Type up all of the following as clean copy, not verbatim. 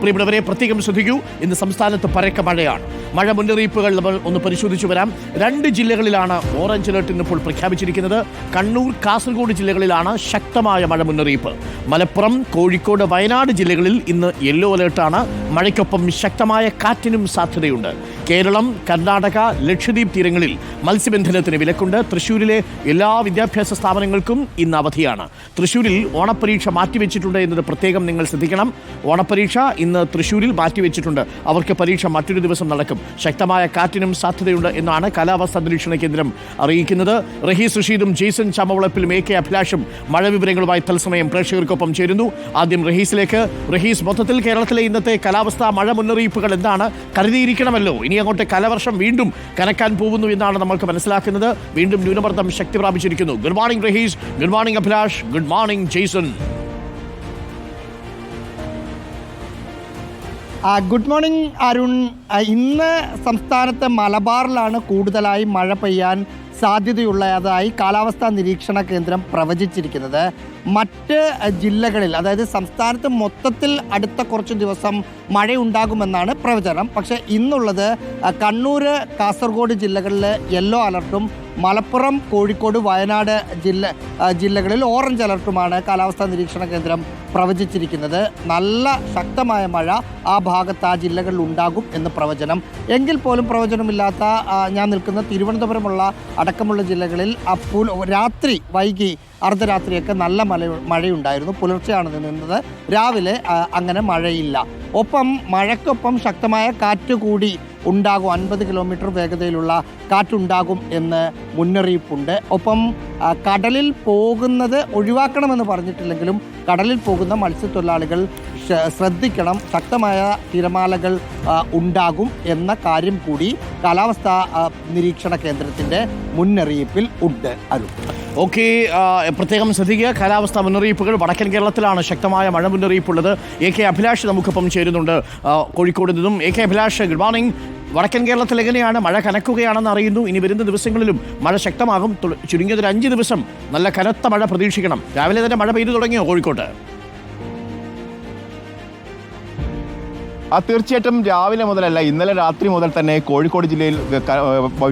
പ്രിയപ്പെട്ടവരെ പ്രത്യേകം ശ്രദ്ധിക്കൂ. ഇന്ന് സംസ്ഥാനത്ത് പരക്കെ മഴയാണ്. മഴ മുന്നറിയിപ്പുകൾ നമ്മൾ ഒന്ന് പരിശോധിച്ചു വരാം. 2 ജില്ലകളിലാണ് ഓറഞ്ച് അലർട്ട് ഇന്നിപ്പോൾ പ്രഖ്യാപിച്ചിരിക്കുന്നത്. കണ്ണൂർ, കാസർഗോഡ് ജില്ലകളിലാണ് ശക്തമായ മഴ മുന്നറിയിപ്പ്. മലപ്പുറം, കോഴിക്കോട്, വയനാട് ജില്ലകളിൽ ഇന്ന് യെല്ലോ അലർട്ടാണ്. മഴയ്ക്കൊപ്പം ശക്തമായ കാറ്റിനും സാധ്യതയുണ്ട്. കേരളം, കർണാടക, ലക്ഷദ്വീപ് തീരങ്ങളിൽ മത്സ്യബന്ധനത്തിന് വിലക്കുണ്ട്. തൃശ്ശൂരിലെ എല്ലാ വിദ്യാഭ്യാസ സ്ഥാപനങ്ങൾക്കും ഇന്ന് അവധിയാണ്. തൃശ്ശൂരിൽ ഓണപ്പരീക്ഷ മാറ്റിവെച്ചിട്ടുണ്ട് എന്നത് പ്രത്യേകം നിങ്ങൾ ശ്രദ്ധിക്കണം. ഓണപ്പരീക്ഷ ഇന്ന് തൃശ്ശൂരിൽ മാറ്റിവെച്ചിട്ടുണ്ട്. അവർക്ക് പരീക്ഷ മറ്റൊരു ദിവസം നടക്കും. ശക്തമായ കാറ്റിനും സാധ്യതയുണ്ട് എന്നാണ് കാലാവസ്ഥാ നിരീക്ഷണ കേന്ദ്രം അറിയിക്കുന്നത്. റഹീസ് റഷീദും ജെയ്സൺ ചാമവളപ്പിലും AK അഭിലാഷും മഴ വിവരങ്ങളുമായി തത്സമയം പ്രേക്ഷകർക്കൊപ്പം ചേരുന്നു. ആദ്യം റഹീസിലേക്ക്. റഹീസ്, മൊത്തത്തിൽ കേരളത്തിലെ ഇന്നത്തെ കാലാവസ്ഥാ മഴ മുന്നറിയിപ്പുകൾ എന്താണ്? കരുതിയിരിക്കണമല്ലോ, ഇനി അങ്ങോട്ട് കാലവർഷം വീണ്ടും കനക്കാൻ പോകുന്നു എന്നാണ് നമ്മൾക്ക് മനസ്സിലാക്കുന്നത്. വീണ്ടും ന്യൂനമർദ്ദം ശക്തി പ്രാപിച്ചിരിക്കുന്നു. Good morning Rahees, good morning Abhilash, good morning Jason. Good morning Arun. ഇന്ന് സംസ്ഥാനത്തെ മലബാറിലാണ് കൂടുതലായി മഴ പെയ്യാൻ സാധ്യതയുള്ളതായി കാലാവസ്ഥാ നിരീക്ഷണ കേന്ദ്രം പ്രവചിച്ചിരിക്കുന്നത്. മറ്റ് ജില്ലകളിൽ, അതായത് സംസ്ഥാനത്ത് മൊത്തത്തിൽ അടുത്ത കുറച്ച് ദിവസം മഴയുണ്ടാകുമെന്നാണ് പ്രവചനം. പക്ഷേ ഇന്നുള്ളത് കണ്ണൂർ, കാസർഗോഡ് ജില്ലകളിൽ യെല്ലോ അലർട്ടും മലപ്പുറം, കോഴിക്കോട്, വയനാട് ജില്ലകളിൽ ഓറഞ്ച് അലർട്ടുമാണ് കാലാവസ്ഥാ നിരീക്ഷണ കേന്ദ്രം പ്രവചിച്ചിരിക്കുന്നത്. നല്ല ശക്തമായ മഴ ആ ഭാഗത്ത്, ആ ജില്ലകളിൽ ഉണ്ടാകും എന്ന് പ്രവചനം. എങ്കിൽ പോലും പ്രവചനമില്ലാത്ത ഞാൻ നിൽക്കുന്ന തിരുവനന്തപുരമുള്ള അടക്കമുള്ള ജില്ലകളിൽ രാത്രി വൈകി അർദ്ധരാത്രിയൊക്കെ നല്ല മഴയുണ്ടായിരുന്നു. പുലർച്ചെയാണ് നിന്നത്. രാവിലെ അങ്ങനെ മഴയില്ല. ഒപ്പം മഴയ്ക്കൊപ്പം ശക്തമായ കാറ്റ് കൂടി ഉണ്ടാകും. 50 കിലോമീറ്റർ വേഗതയിലുള്ള കാറ്റുണ്ടാകും എന്ന് മുന്നറിയിപ്പുണ്ട്. ഒപ്പം കടലിൽ പോകുന്നത് ഒഴിവാക്കണമെന്ന് പറഞ്ഞിട്ടില്ലെങ്കിലും കടലിൽ പോകുന്ന മത്സ്യത്തൊഴിലാളികൾ ശ്രദ്ധിക്കണം. ശക്തമായ തിരമാലകൾ ഉണ്ടാകും എന്ന കാര്യം കൂടി കാലാവസ്ഥാ നിരീക്ഷണ കേന്ദ്രത്തിൻ്റെ മുന്നറിയിപ്പിൽ ഉണ്ട്. ഓക്കെ, പ്രത്യേകം ശ്രദ്ധിക്കുക. കാലാവസ്ഥാ മുന്നറിയിപ്പുകൾ. വടക്കൻ കേരളത്തിലാണ് ശക്തമായ മഴ മുന്നറിയിപ്പുള്ളത്. AK അഭിലാഷ് നമുക്കൊപ്പം ചേരുന്നുണ്ട് കോഴിക്കോട് നിന്നും. AK Abhilash, good morning. വടക്കൻ കേരളത്തിൽ എങ്ങനെയാണ്? മഴ കനക്കുകയാണെന്ന് അറിയുന്നു. ഇനി വരുന്ന ദിവസങ്ങളിലും മഴ ശക്തമാകും. ചുരുങ്ങിയത് 5 ദിവസം നല്ല കനത്ത മഴ പ്രതീക്ഷിക്കണം. രാവിലെ തന്നെ മഴ പെയ്തു തുടങ്ങിയോ കോഴിക്കോട്ട്? തീർച്ചയായിട്ടും രാവിലെ മുതലല്ല, ഇന്നലെ രാത്രി മുതൽ തന്നെ കോഴിക്കോട് ജില്ലയിൽ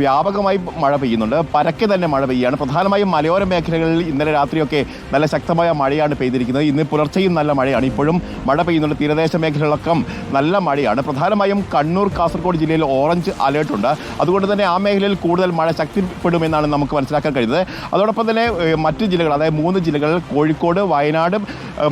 വ്യാപകമായി മഴ പെയ്യുന്നുണ്ട്. പരക്കെ തന്നെ മഴ പെയ്യാണ്. പ്രധാനമായും മലയോര മേഖലകളിൽ ഇന്നലെ രാത്രിയൊക്കെ നല്ല ശക്തമായ മഴയാണ് പെയ്തിരിക്കുന്നത്. ഇന്ന് പുലർച്ചെയും നല്ല മഴയാണ്. ഇപ്പോഴും മഴ പെയ്യുന്നുണ്ട്. തീരദേശ മേഖലകളൊക്കെ നല്ല മഴയാണ്. പ്രധാനമായും കണ്ണൂർ, കാസർഗോഡ് ജില്ലയിൽ ഓറഞ്ച് അലേർട്ടുണ്ട്. അതുകൊണ്ട് തന്നെ ആ മേഖലയിൽ കൂടുതൽ മഴ ശക്തിപ്പെടുമെന്നാണ് നമുക്ക് മനസ്സിലാക്കാൻ കഴിയുന്നത്. അതോടൊപ്പം തന്നെ മറ്റ് ജില്ലകൾ, അതായത് 3 ജില്ലകളിൽ കോഴിക്കോട്, വയനാട്,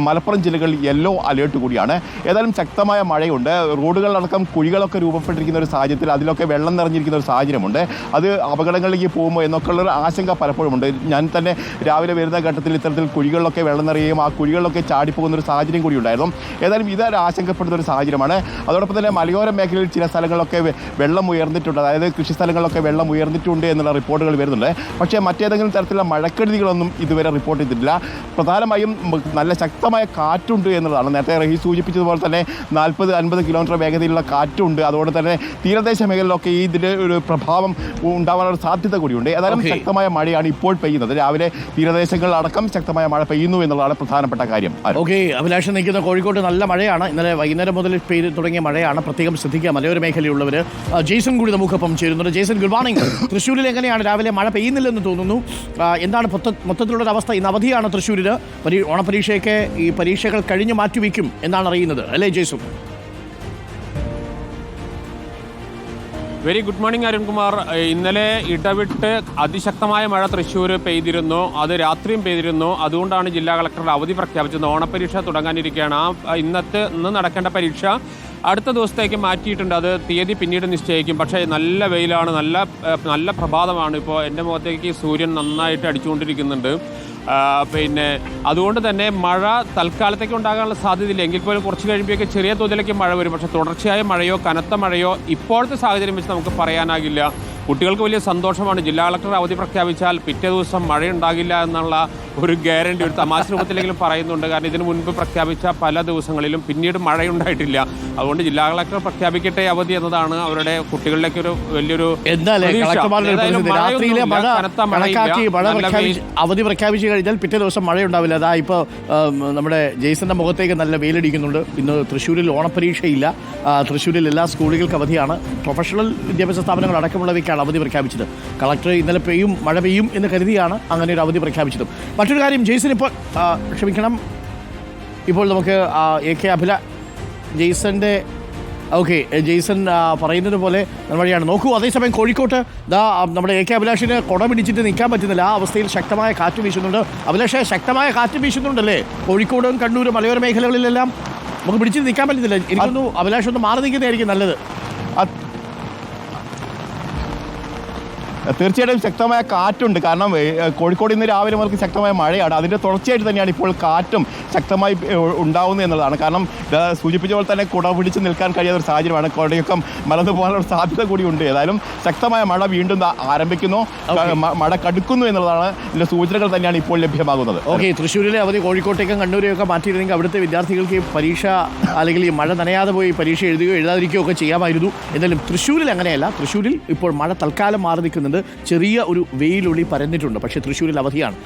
മലപ്പുറം ജില്ലകളിൽ യെല്ലോ അലേർട്ട് കൂടിയാണ്. ഏതായാലും ശക്തമായ മഴയുണ്ട്. റോഡുകളിലടക്കം കുഴികളൊക്കെ രൂപപ്പെട്ടിരിക്കുന്ന ഒരു സാഹചര്യത്തിൽ അതിലൊക്കെ വെള്ളം നിറഞ്ഞിരിക്കുന്ന ഒരു സാഹചര്യമുണ്ട്. അത് അപകടങ്ങളിലേക്ക് പോകുമോ എന്നൊക്കെയുള്ളൊരു ആശങ്ക പലപ്പോഴുമുണ്ട്. ഞാൻ തന്നെ രാവിലെ വരുന്ന ഘട്ടത്തിൽ ഇത്തരത്തിൽ കുഴികളിലൊക്കെ വെള്ളം നിറയുകയും ആ കുഴികളിലൊക്കെ ചാടിപ്പോകുന്ന ഒരു സാഹചര്യം കൂടി ഉണ്ടായിരുന്നു. ഏതായാലും ഇതൊരു ആശങ്കപ്പെടുന്ന ഒരു സാഹചര്യമാണ്. അതോടൊപ്പം തന്നെ മലയോര മേഖലയിൽ ചില സ്ഥലങ്ങളിലൊക്കെ വെള്ളം ഉയർന്നിട്ടുണ്ട്. അതായത് കൃഷി സ്ഥലങ്ങളിലൊക്കെ വെള്ളം ഉയർന്നിട്ടുണ്ട് എന്നുള്ള റിപ്പോർട്ടുകൾ വരുന്നുണ്ട്. പക്ഷേ മറ്റേതെങ്കിലും തരത്തിലുള്ള മഴക്കെടുതികളൊന്നും ഇതുവരെ റിപ്പോർട്ട് ചെയ്തിട്ടില്ല. പ്രധാനമായും നല്ല ശക്തമായ കാറ്റുണ്ട് എന്നുള്ളതാണ്. നേരത്തെ റഹീസ് സൂചിപ്പിച്ചതുപോലെ തന്നെ 40-50 കിലോമീറ്റർ വേഗതയിലുള്ള കാറ്റുണ്ട്. അതുകൊണ്ട് തന്നെ തീരദേശ മേഖലയിലൊക്കെ ഇതിൻ്റെ ഒരു പ്രഭാവം ഉണ്ടാവാനുള്ള സാധ്യത കൂടിയുണ്ട്. ഏതായാലും ശക്തമായ മഴയാണ് ഇപ്പോൾ പെയ്യുന്നത്. രാവിലെ തീരദേശങ്ങളിലടക്കം ശക്തമായ മഴ പെയ്യുന്നു എന്നുള്ളതാണ് പ്രധാനപ്പെട്ട കാര്യം. ഓക്കെ, അഭിലാഷം നിൽക്കുന്ന കോഴിക്കോട്ട് നല്ല മഴയാണ്. ഇന്നലെ വൈകുന്നേരം മുതൽ പെയ്ത് തുടങ്ങിയ മഴയാണ്. പ്രത്യേകം ശ്രദ്ധിക്കുക മലയോര മേഖലയുള്ളവർ. ജെയ്സൺ കൂടി നമുക്കൊപ്പം ചേരുന്നുണ്ട്. Jason, good morning. തൃശ്ശൂരിൽ എങ്ങനെയാണ്? രാവിലെ മഴ പെയ്യുന്നില്ലെന്ന് തോന്നുന്നു. എന്താണ് മൊത്തത്തിലുള്ള അവസ്ഥ? ഇന്ന് അവധിയാണ് തൃശ്ശൂരിൽ. ഓണപരീക്ഷയൊക്കെ ഈ പരീക്ഷകൾ കഴിഞ്ഞ് മാറ്റിവെക്കും എന്നാണ് അറിയുന്നത്, അല്ലേ Jason? Very good morning Arunkumar. ഇന്നലെ ഇടവിട്ട് അതിശക്തമായ മഴ തൃശ്ശൂർ പെയ്തിരുന്നു. അത് രാത്രിയും പെയ്തിരുന്നു. അതുകൊണ്ടാണ് ജില്ലാ കളക്ടർ അവധി പ്രഖ്യാപിച്ചത്. ഓണപ്പരീക്ഷ തുടങ്ങാനിരിക്കുകയാണ്. ഇന്ന് നടക്കേണ്ട പരീക്ഷ അടുത്ത ദിവസത്തേക്ക് മാറ്റിയിട്ടുണ്ട്. അത് തീയതി പിന്നീട് നിശ്ചയിക്കും. പക്ഷേ നല്ല വെയിലാണ്, നല്ല പ്രഭാതമാണ്. ഇപ്പോൾ എൻ്റെ മുഖത്തേക്ക് സൂര്യൻ നന്നായിട്ട് അടിച്ചുകൊണ്ടിരിക്കുന്നുണ്ട്. പിന്നെ അതുകൊണ്ട് തന്നെ മഴ തൽക്കാലത്തേക്ക് ഉണ്ടാകാനുള്ള സാധ്യതയില്ല. എങ്കിൽ പോലും കുറച്ച് കഴിയുമ്പോഴേക്ക് ചെറിയ തോതിലേക്ക് മഴ വരും. പക്ഷേ തുടർച്ചയായ മഴയോ കനത്ത മഴയോ ഇപ്പോഴത്തെ സാഹചര്യം വെച്ച് നമുക്ക് പറയാനാകില്ല. കുട്ടികൾക്ക് വലിയ സന്തോഷമാണ്. ജില്ലാ കളക്ടർ അവധി പ്രഖ്യാപിച്ചാൽ പിറ്റേ ദിവസം മഴയുണ്ടാകില്ല എന്നുള്ള ഒരു ഗ്യാരണ്ടി ഒരു തമാശ രൂപത്തിലെങ്കിലും പറയുന്നുണ്ട്. കാരണം ഇതിനു മുൻപ് പ്രഖ്യാപിച്ച പല ദിവസങ്ങളിലും പിന്നീട് മഴയുണ്ടായിട്ടില്ല. അതുകൊണ്ട് ജില്ലാ കളക്ടർ പ്രഖ്യാപിക്കട്ടെ അവധി എന്നതാണ് അവരുടെ കുട്ടികളിലേക്ക് ഒരു വലിയൊരു അവധി പ്രഖ്യാപിച്ചു കഴിഞ്ഞാൽ പിറ്റേ ദിവസം മഴയുണ്ടാവില്ല. അതാ ഇപ്പോൾ നമ്മുടെ ജെയ്സന്റെ മുഖത്തേക്ക് നല്ല വെയിലടിക്കുന്നുണ്ട്. ഇന്ന് തൃശ്ശൂരിൽ ഓണപ്പരീക്ഷയില്ല. തൃശ്ശൂരിൽ എല്ലാ സ്കൂളുകൾക്ക് അവധിയാണ്. പ്രൊഫഷണൽ വിദ്യാഭ്യാസ സ്ഥാപനങ്ങൾ അടക്കമുള്ളവയ്ക്കാണ് അവധി പ്രഖ്യാപിച്ചത്. കളക്ടർ ഇന്നലെ മഴ പെയ്യും എന്ന് കരുതിയാണ് അങ്ങനെ ഒരു അവധി പ്രഖ്യാപിച്ചത്. മറ്റൊരു കാര്യം, ജെയ്സൺ ഇപ്പോൾ ക്ഷമിക്കണം, ഇപ്പോൾ നമുക്ക് ജെയ്സന്റെ ജെയ്സൺ പറയുന്നത് പോലെ വഴിയാണ്. നോക്കൂ, അതേസമയം കോഴിക്കോട്ട് നമ്മുടെ AK അഭിലാഷിന് കുട പിടിച്ചിട്ട് നിൽക്കാൻ പറ്റുന്നില്ല. ആ അവസ്ഥയിൽ ശക്തമായ കാറ്റ് വീശുന്നുണ്ട്. അഭിലാഷേ, ശക്തമായ കാറ്റ് വീശുന്നുണ്ടല്ലേ കോഴിക്കോടും കണ്ണൂരും മലയോര മേഖലകളിലെല്ലാം? നമുക്ക് പിടിച്ചിട്ട് നിൽക്കാൻ പറ്റുന്നില്ല. എനിക്കൊന്നു അഭിലാഷ് ഒന്ന് മാറി നിൽക്കുന്നതായിരിക്കും നല്ലത്. തീർച്ചയായിട്ടും ശക്തമായ കാറ്റുണ്ട്. കാരണം കോഴിക്കോട് ഇന്ന് രാവിലെ മുതൽ ശക്തമായ മഴയാണ്. അതിൻ്റെ തുടർച്ചയായിട്ട് തന്നെയാണ് ഇപ്പോൾ കാറ്റും ശക്തമായി ഉണ്ടാവുന്നത് എന്നുള്ളതാണ്. കാരണം സൂചിപ്പിച്ച പോലെ തന്നെ കുട പിടിച്ച് നിൽക്കാൻ കഴിയാത്ത ഒരു സാഹചര്യമാണ്. കുടയൊക്കെ മലർന്നു പോകാനുള്ള സാധ്യത കൂടിയുണ്ട്. ഏതായാലും ശക്തമായ മഴ വീണ്ടും ആരംഭിക്കുന്നു, മഴ കടുക്കുന്നു എന്നുള്ളതാണ് ഇതിൻ്റെ സൂചനകൾ തന്നെയാണ് ഇപ്പോൾ ലഭ്യമാകുന്നത്. ഓക്കെ, തൃശ്ശൂരിലെ അവധി കോഴിക്കോട്ടേക്കും കണ്ണൂരെയൊക്കെ മാറ്റിയിരുന്നെങ്കിൽ അവിടുത്തെ വിദ്യാർത്ഥികൾക്ക് പരീക്ഷ അല്ലെങ്കിൽ ഈ മഴ നനയാതെ പോയി പരീക്ഷ എഴുതുകയോ എഴുതാതിരിക്കുകയോ ഒക്കെ ചെയ്യാമായിരുന്നു. എന്നാലും തൃശ്ശൂരിൽ അങ്ങനെയല്ല. തൃശ്ശൂരിൽ ഇപ്പോൾ മഴ തൽക്കാലം മാറി നിൽക്കുന്നുണ്ട്. ചെറിയ ഒരു വെയിലൊളി പരന്നിട്ടുണ്ട്. പക്ഷേ തൃശ്ശൂരിൽ അവധിയാണ്.